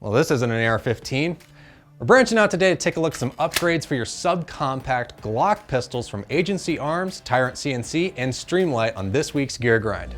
Well, this isn't an AR-15. We're branching out today to take a look at some upgrades for your subcompact Glock pistols from Agency Arms, Tyrant CNC, and Streamlight on this week's Gear Grind.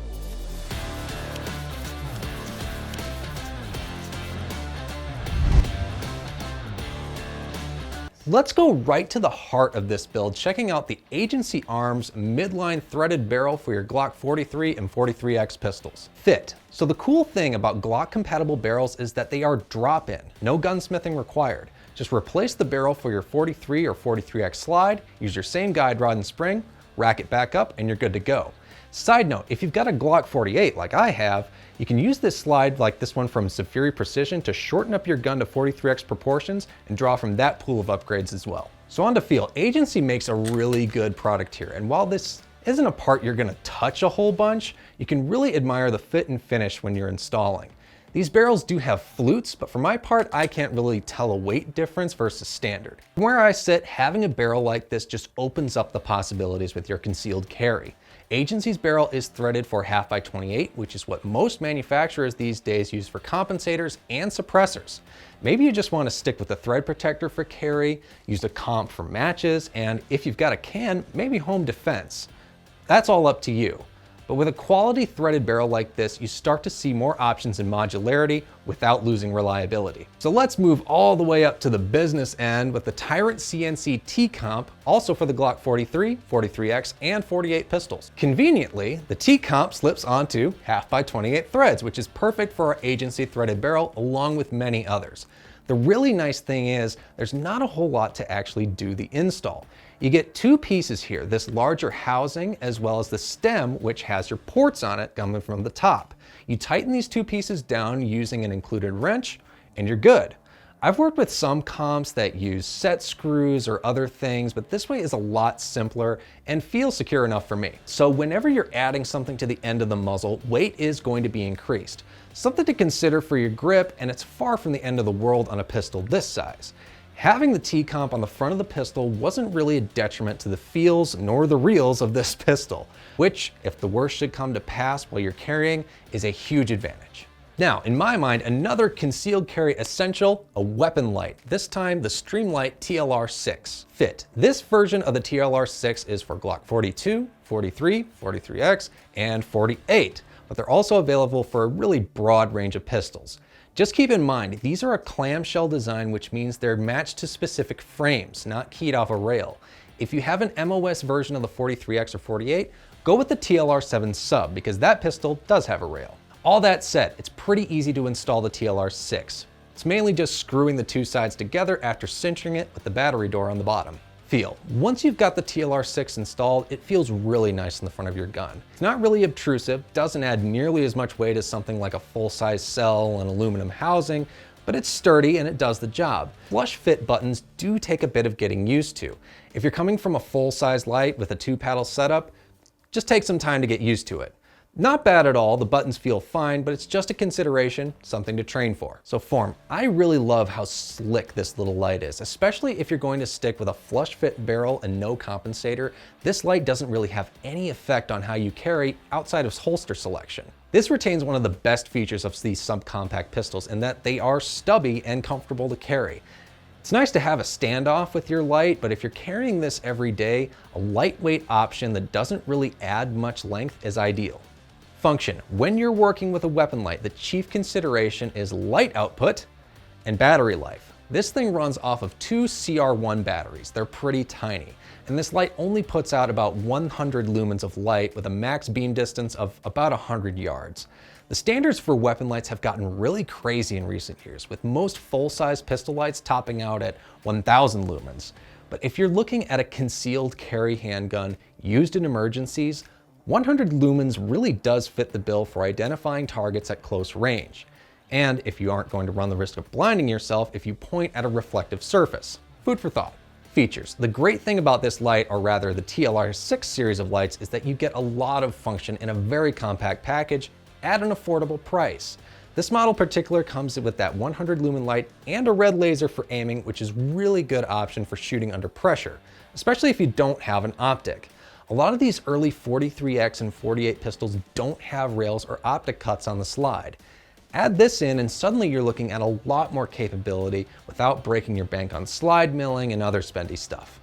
Let's go right to the heart of this build, checking out the Agency Arms midline threaded barrel for your Glock 43 and 43X pistols. Fit. So the cool thing about Glock compatible barrels is that they are drop-in, no gunsmithing required. Just replace the barrel for your 43 or 43X slide, use your same guide rod and spring, rack it back up, and you're good to go. Side note, if you've got a Glock 48 like I have, you can use this slide like this one from Zafiri Precision to shorten up your gun to 43X proportions and draw from that pool of upgrades as well. So on to feel, Agency makes a really good product here, and while this isn't a part you're gonna touch a whole bunch, you can really admire the fit and finish when you're installing. These barrels do have flutes, but for my part, I can't really tell a weight difference versus standard. From where I sit, having a barrel like this just opens up the possibilities with your concealed carry. Agency's barrel is threaded for 1/2x28, which is what most manufacturers these days use for compensators and suppressors. Maybe you just want to stick with a thread protector for carry, use a comp for matches, and if you've got a can, maybe home defense. That's all up to you. But with a quality threaded barrel like this, you start to see more options in modularity without losing reliability. So let's move all the way up to the business end with the Tyrant CNC T-Comp, also for the Glock 43, 43X, and 48 pistols. Conveniently, the T-Comp slips onto 1/2x28 threads, which is perfect for our Agency threaded barrel, along with many others. The really nice thing is there's not a whole lot to actually do the install. You get two pieces here, this larger housing as well as the stem, which has your ports on it coming from the top. You tighten these two pieces down using an included wrench and you're good. I've worked with some comps that use set screws or other things, but this way is a lot simpler and feels secure enough for me. So whenever you're adding something to the end of the muzzle, weight is going to be increased. Something to consider for your grip, and it's far from the end of the world on a pistol this size. Having the T-Comp on the front of the pistol wasn't really a detriment to the feels nor the reels of this pistol, which, if the worst should come to pass while you're carrying, is a huge advantage. Now, in my mind, another concealed carry essential, a weapon light, this time the Streamlight TLR6. Fit. This version of the TLR6 is for Glock 42, 43, 43X, and 48, but they're also available for a really broad range of pistols. Just keep in mind, these are a clamshell design, which means they're matched to specific frames, not keyed off a rail. If you have an MOS version of the 43X or 48, go with the TLR7 sub, because that pistol does have a rail. All that said, it's pretty easy to install the TLR6. It's mainly just screwing the two sides together after cinching it with the battery door on the bottom. Feel. Once you've got the TLR6 installed, it feels really nice in the front of your gun. It's not really obtrusive, doesn't add nearly as much weight as something like a full-size cell and aluminum housing, but it's sturdy and it does the job. Flush fit buttons do take a bit of getting used to. If you're coming from a full-size light with a 2-paddle setup, just take some time to get used to it. Not bad at all, the buttons feel fine, but it's just a consideration, something to train for. So form, I really love how slick this little light is, especially if you're going to stick with a flush fit barrel and no compensator. This light doesn't really have any effect on how you carry outside of holster selection. This retains one of the best features of these subcompact pistols in that they are stubby and comfortable to carry. It's nice to have a standoff with your light, but if you're carrying this every day, a lightweight option that doesn't really add much length is ideal. Function. When you're working with a weapon light, the chief consideration is light output and battery life. This thing runs off of two CR1 batteries. They're pretty tiny, and this light only puts out about 100 lumens of light with a max beam distance of about 100 yards. The standards for weapon lights have gotten really crazy in recent years, with most full-size pistol lights topping out at 1000 lumens. But if you're looking at a concealed carry handgun used in emergencies, 100 lumens really does fit the bill for identifying targets at close range. And if you aren't going to run the risk of blinding yourself if you point at a reflective surface. Food for thought. Features. The great thing about this light, or rather the TLR6 series of lights, is that you get a lot of function in a very compact package at an affordable price. This model in particular comes with that 100 lumen light and a red laser for aiming, which is really good option for shooting under pressure, especially if you don't have an optic. A lot of these early 43X and 48 pistols don't have rails or optic cuts on the slide. Add this in and suddenly you're looking at a lot more capability without breaking your bank on slide milling and other spendy stuff.